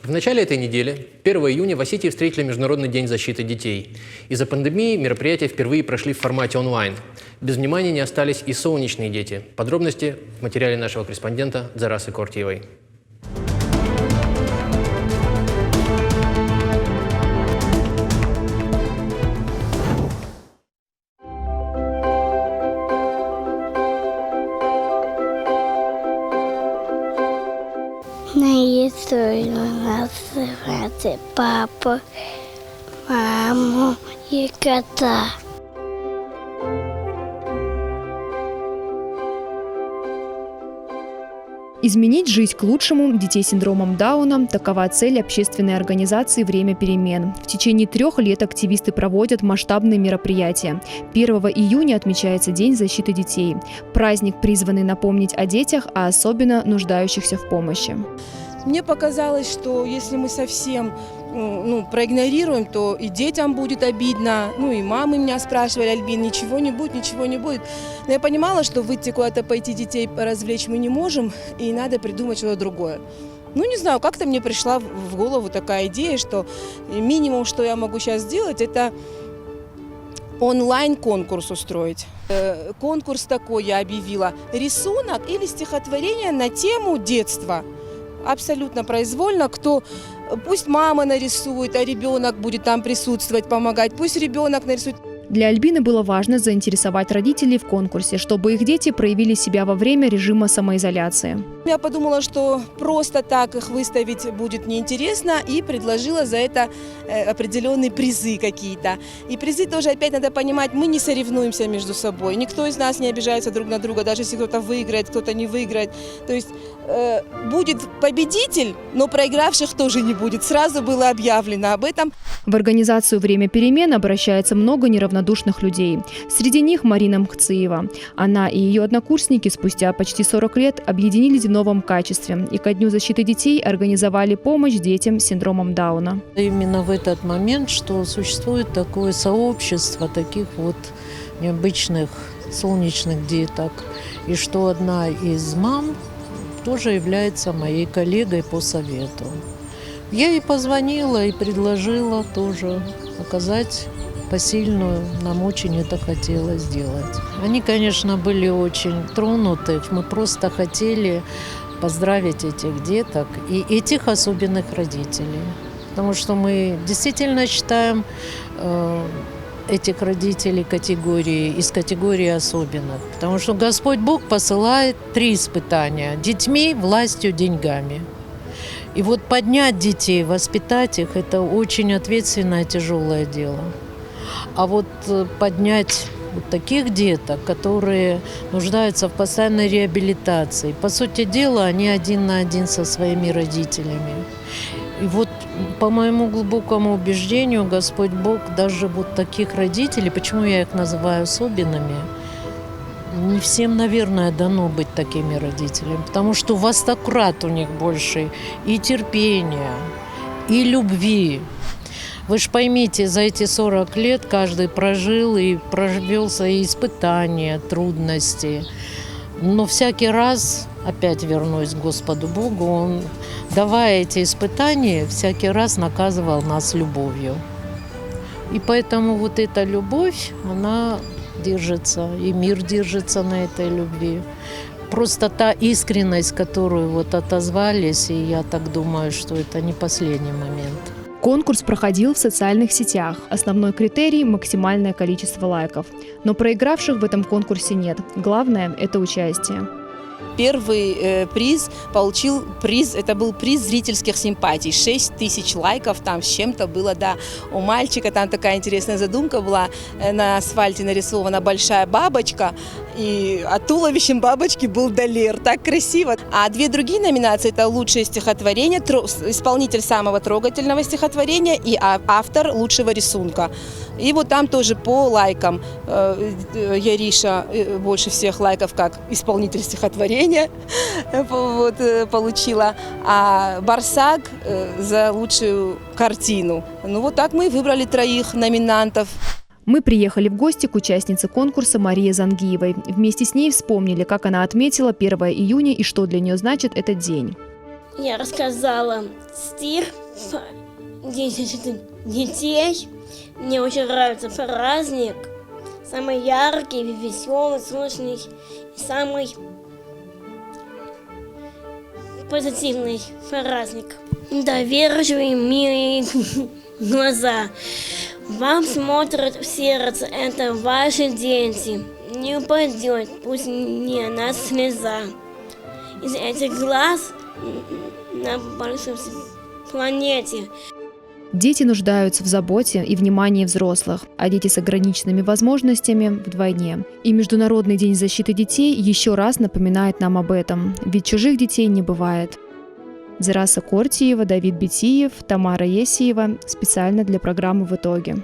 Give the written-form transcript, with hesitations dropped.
В начале этой недели, 1 июня, в Осетии встретили Международный день защиты детей. Из-за пандемии мероприятия впервые прошли в формате онлайн. Без внимания не остались и солнечные дети. Подробности в материале нашего корреспондента Дзарасы Кортиевой. Нарисую называть папу, маму и кота. Изменить жизнь к лучшему детей с синдромом Дауна – такова цель общественной организации «Время перемен». В течение 3 лет активисты проводят масштабные мероприятия. 1 июня отмечается День защиты детей. Праздник, призванный напомнить о детях, а особенно нуждающихся в помощи. Мне показалось, что если мы совсем проигнорируем, то и детям будет обидно. И мамы меня спрашивали: Альбин, ничего не будет, ничего не будет. Но я понимала, что выйти куда-то, пойти детей развлечь мы не можем, и надо придумать что-то другое. Не знаю, как-то мне пришла в голову такая идея, что минимум, что я могу сейчас сделать, это онлайн-конкурс устроить. Конкурс такой я объявила: рисунок или стихотворение на тему детства. Абсолютно произвольно, пусть мама нарисует, а ребенок будет там присутствовать, помогать, пусть ребенок нарисует. Для Альбины было важно заинтересовать родителей в конкурсе, чтобы их дети проявили себя во время режима самоизоляции. Я подумала, что просто так их выставить будет неинтересно, и предложила за это определенные призы какие-то. И призы тоже, опять надо понимать, мы не соревнуемся между собой. Никто из нас не обижается друг на друга, даже если кто-то выиграет, кто-то не выиграет. То есть будет победитель, но проигравших тоже не будет. Сразу было объявлено об этом. В организацию «Время перемен» обращается много неравнодушных людей. Среди них Марина Мкциева. Она и ее однокурсники спустя почти 40 лет объединились в новом качестве и ко Дню защиты детей организовали помощь детям с синдромом Дауна. Именно в этот момент, что существует такое сообщество таких вот необычных солнечных деток, и что одна из мам тоже является моей коллегой по совету. Я ей позвонила и предложила тоже оказать посильную, нам очень это хотелось сделать. Они, конечно, были очень тронуты, мы просто хотели поздравить этих деток и этих особенных родителей. Потому что мы действительно считаем этих родителей из категории особенных. Потому что Господь Бог посылает 3 испытания: детьми, властью, деньгами. И вот поднять детей, воспитать их – это очень ответственное, тяжелое дело. А вот поднять вот таких деток, которые нуждаются в постоянной реабилитации, по сути дела, они 1 на 1 со своими родителями. И вот по моему глубокому убеждению, Господь Бог даже вот таких родителей, почему я их называю особенными, не всем, наверное, дано быть такими родителями, потому что во 100 крат у них больше и терпения, и любви. Вы же поймите, за эти 40 лет каждый прожил и провел свои испытания, трудности. Но всякий раз, опять вернусь к Господу Богу, Он, давая эти испытания, всякий раз наказывал нас любовью. И поэтому вот эта любовь, она держится, и мир держится на этой любви. Просто та искренность, которую вот отозвались, и я так думаю, что это не последний момент. Конкурс проходил в социальных сетях. Основной критерий – максимальное количество лайков. Но проигравших в этом конкурсе нет. Главное – это участие. Первый приз получил это был приз зрительских симпатий. 6000 лайков там с чем-то было, да. У мальчика там такая интересная задумка была. На асфальте нарисована большая бабочка, а туловищем бабочки был Далер. Так красиво. А 2 другие номинации – это лучшее стихотворение, исполнитель самого трогательного стихотворения и автор лучшего рисунка. И вот там тоже по лайкам Яриша больше всех лайков как исполнитель стихотворения получила, а Барсак за лучшую картину. Вот так мы выбрали 3 номинантов. Мы приехали в гости к участнице конкурса Марии Зангиевой. Вместе с ней вспомнили, как она отметила 1 июня и что для нее значит этот день. Я рассказала стих про 10 детей. Мне очень нравится праздник. Самый яркий, веселый, солнечный и самый позитивный праздник. Доверчивые, милые глаза. Вам смотрят в сердце, это ваши дети. Не упадет, пусть не на слеза. Из этих глаз на большой планете. Дети нуждаются в заботе и внимании взрослых, а дети с ограниченными возможностями – вдвойне. И Международный день защиты детей еще раз напоминает нам об этом, ведь чужих детей не бывает. Зараса Кортиева, Давид Битиев, Тамара Есиева. Специально для программы «В итоге».